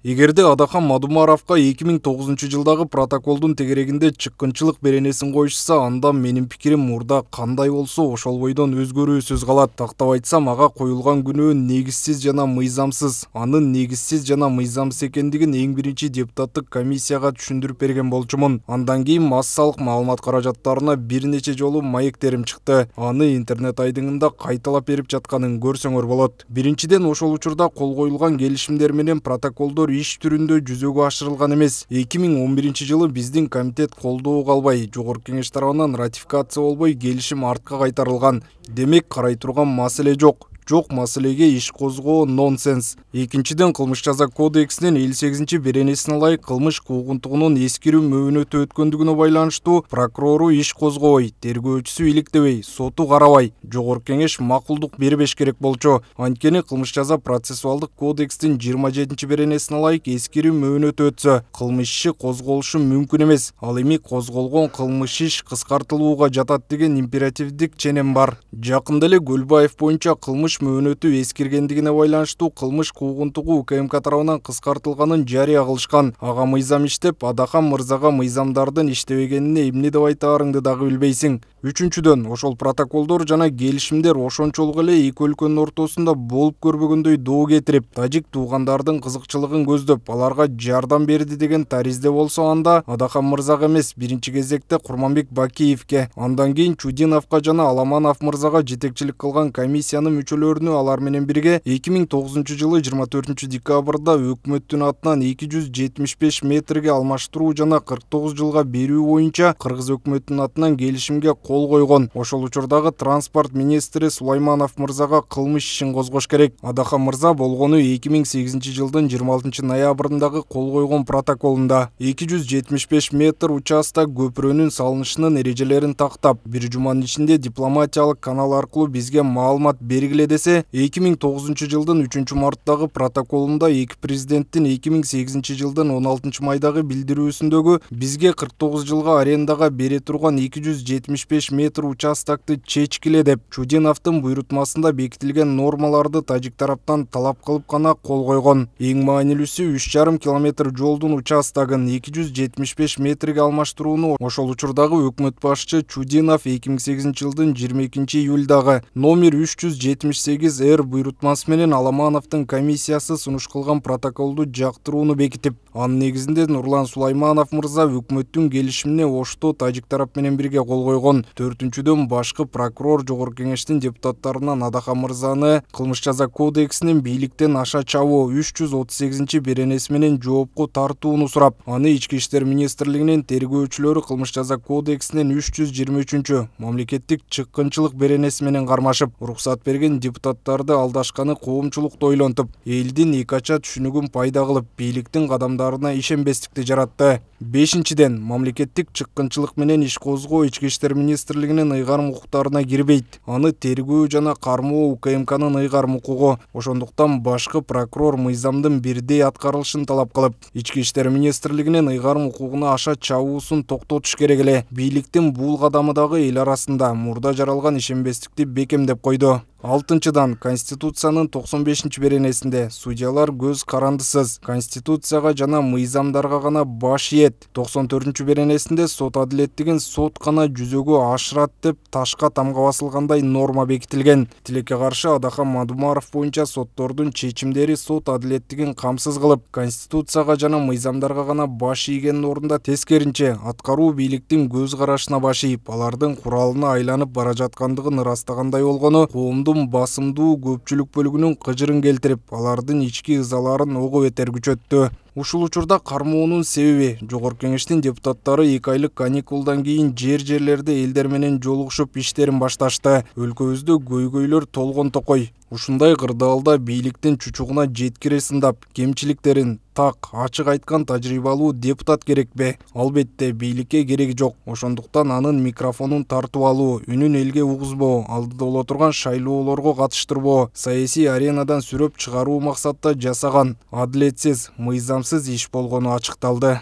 Эгерде Адахан Мадумаровго 2009-жылдагы протоколдун тегерегинде чыккынчылык беренесин коюшса, анда менин пикирим мурда кандай болсо ошол бойдон өзгөрүү сөз калат. Тактап айтсам, ага коюлган күнөө негизсиз жана мыйзамсыз. Анын негизсиз жана мыйзамсыз экендигин эң биринчи депутаттык комиссияга түшүндүрүп берген болчумун. Андан кийин массалык маалымат каражаттарына бир нече жолу маектерим чыкты. Аны интернет айдыңында кайталап берип жатканын көрсөңөр болот. Биринчиден, ошол учурда кол коюлган келишимдер менен протоколдор иш түрүндө жүзөгө ашырылган эмес. 2011-жылы биздин комитет колдоого албай, жогорку кеңеш тарабынан ратификация болбой, келишим артка кайтарылган. Демек, карай турган маселе жок. Маселеге иш козгоо нонсенс. Экинчиден, кылмыш жаза кодексинин 58-беренесине ылайык кылмыш куугунтугунун эскирүү мөөнөтү өткөндүгүнө байланыштуу прокурору иш козгобой, тергөөчүсү иликтебей, соту карабай, жогорку кеңеш макулдук бербеш керек болчу. Анткени кылмыш жаза процессуалдык кодекстин 27-беренесине ылайык эскирүү мөөнөтү өтсө, кылмыш иши козголушу мүмкүн эмес. Ал эми козголгон кылмыш иш кыскартылууга жатат деген императивдик ченем бар. Жакында эле Көлбаев боюнча кылмыш мөөнөтү эскиргендигине байланыштуу кылмыш куугунтугу УКМК тарабынан кыскартылганын жарыя кылышкан. Ага мыйзам иштеп, Адахан мырзага мыйзамдардын иштебегенине эмне деп айтаарыңды дагы билбейсиң. Үчүнчүдөн, ошол протоколдор жана келишимдер ошончолук эле эки өлкөнүн ортосунда болуп көрбөгөндөй доо кетирип, тажик туугандардын кызыкчылыгын көздөп, аларга жардам берди деген таризде болсо, анда Адахан мырзага эмес, биринчи кезекте Курманбек Бакиевке, андан кийин Чудиновго жана Аламанов мырзага жетекчилик кылган комиссиянын мүчөлөрүнө алар менен бирге 2009-жылы 24-декабрда өкмөттүн атынан 275 метрге алмаштыруу жана 49 жылга берүү боюнча Кыргыз өкмөтүнүн атынан келишимге кол койгон. Ошол учурдагы транспорт министри Сулайманов мырзага кылмыш ишин козгош керек. Адахан мырза болгону 2008-жылдын 26-ноябрындагы кол койгон протоколунда 275 метр участок көпүрөнүн салынышынын эрежелерин тактап, бир жуманын ичинде дипломатиялык канал аркылуу бизге маалымат бергиле десе, 2009-жылдын 3-марттагы протоколунда эки президенттин 2008-жылдын 16-майдагы билдирүүсүндөгү бизге 49 жылга арендага бере турган 275 метр участокты чечкиле деп Чудиновдун буйрутмасында бекитилген нормаларды тажик тараптан талап кылып гана кол койгон. Эң маанилүүсү 3,5 километр жолдун участогун 275 метрге алмаштырууну ошол учурдагы өкмөт башчы Чудинов 2008-жылдын 22-июлдагы номер 378-р буйрутмасы менен Аламановдун комиссиясы сунуш кылган протоколду жактырууну бекитип, анын негизинде Нурлан Сулайманов мырза өкмөттүн келишимине ошто тажик тарап менен бирге кол койгон. Төртүнчүдөн, башкы прокурор жогорку кеңештин депутаттарынан Адахан мырзаны кылмыш жаза кодексинин бийликтен аша чабуу 338-беренеси менен жоопко тартууну сурап, аны Ички иштер министрлигинин тергөөчүлөрү кылмыш жаза кодексинин 323 мамлекеттик чыккынчылык беренеси менен кармашып, уруксат берген депутаттарды алдашканы коомчулукту ойлонтуп, элдин эки ача түшүнүгүн пайда кылып, бийликтин кадамдарына ишенбестикти жаратты. Бешинчиден, мамлекеттик чыккынчылык менен иш козгоо Ички иштер министрлигинин ыйгарым укуктарына кирбейт. Аны тергөө жана кармоо УКМКнын ыйгарым укугу. Ошондуктан башкы прокурор мыйзамдын бирдей аткарылышын талап кылып, Ички иштер министрлигинин ыйгарым укугуна аша чабуусун токтотуш керек эле. Бийликтин бул кадамы дагы эл арасында мурда жаралган ишенбестикти бекемдеп койду. Алтынчыдан, Конституциянын 95-беренесинде судьялар көз карандысыз, Конституцияга жана мыйзамдарга гана баш ийет. 94-беренесинде сот адилеттигин сот гана жүзөгө ашырат деп ташка тамга басылгандай норма бекитилген. Тилекке каршы Адахан Мадумаров боюнча соттордун чечимдери сот адилеттигин камсыз кылып, Конституцияга жана мыйзамдарга гана баш ийгендин ордунда тескеринче аткаруу бийликтин көз карашына баш ийип, алардын куралына айланып бара жаткандыгын ырастагандай болгону коомдун басымдуу көпчүлүк бөлүгүнүн кыжырын келтирип, алардын ички ызаларын ого бетер күчөттү. Ушул учурда кармоонун себеби жогорку кеңештин депутаттары 2 айлык каникулдан кийин жерлерде элдер менен жолугушуп иштерин башташты. Өлкөбүздө көйгөйлөр толгон токой. Ушундай кырдаалда бийликтин чучугуна жеткире сындап, кемчиликтерин так ачык айткан тажрыйбалуу депутат керекпи? Албетте, бийликке кереги жок. Ошондуктан анын микрофонун тартып алуу, үнүн элге угузбоо, алдыда боло турган шайлоолорго катыштырбоо, саясий аренадан сүрөп чыгаруу максатта жасаган адилетсиз, мыйзамсыз иш болгону ачыкталды.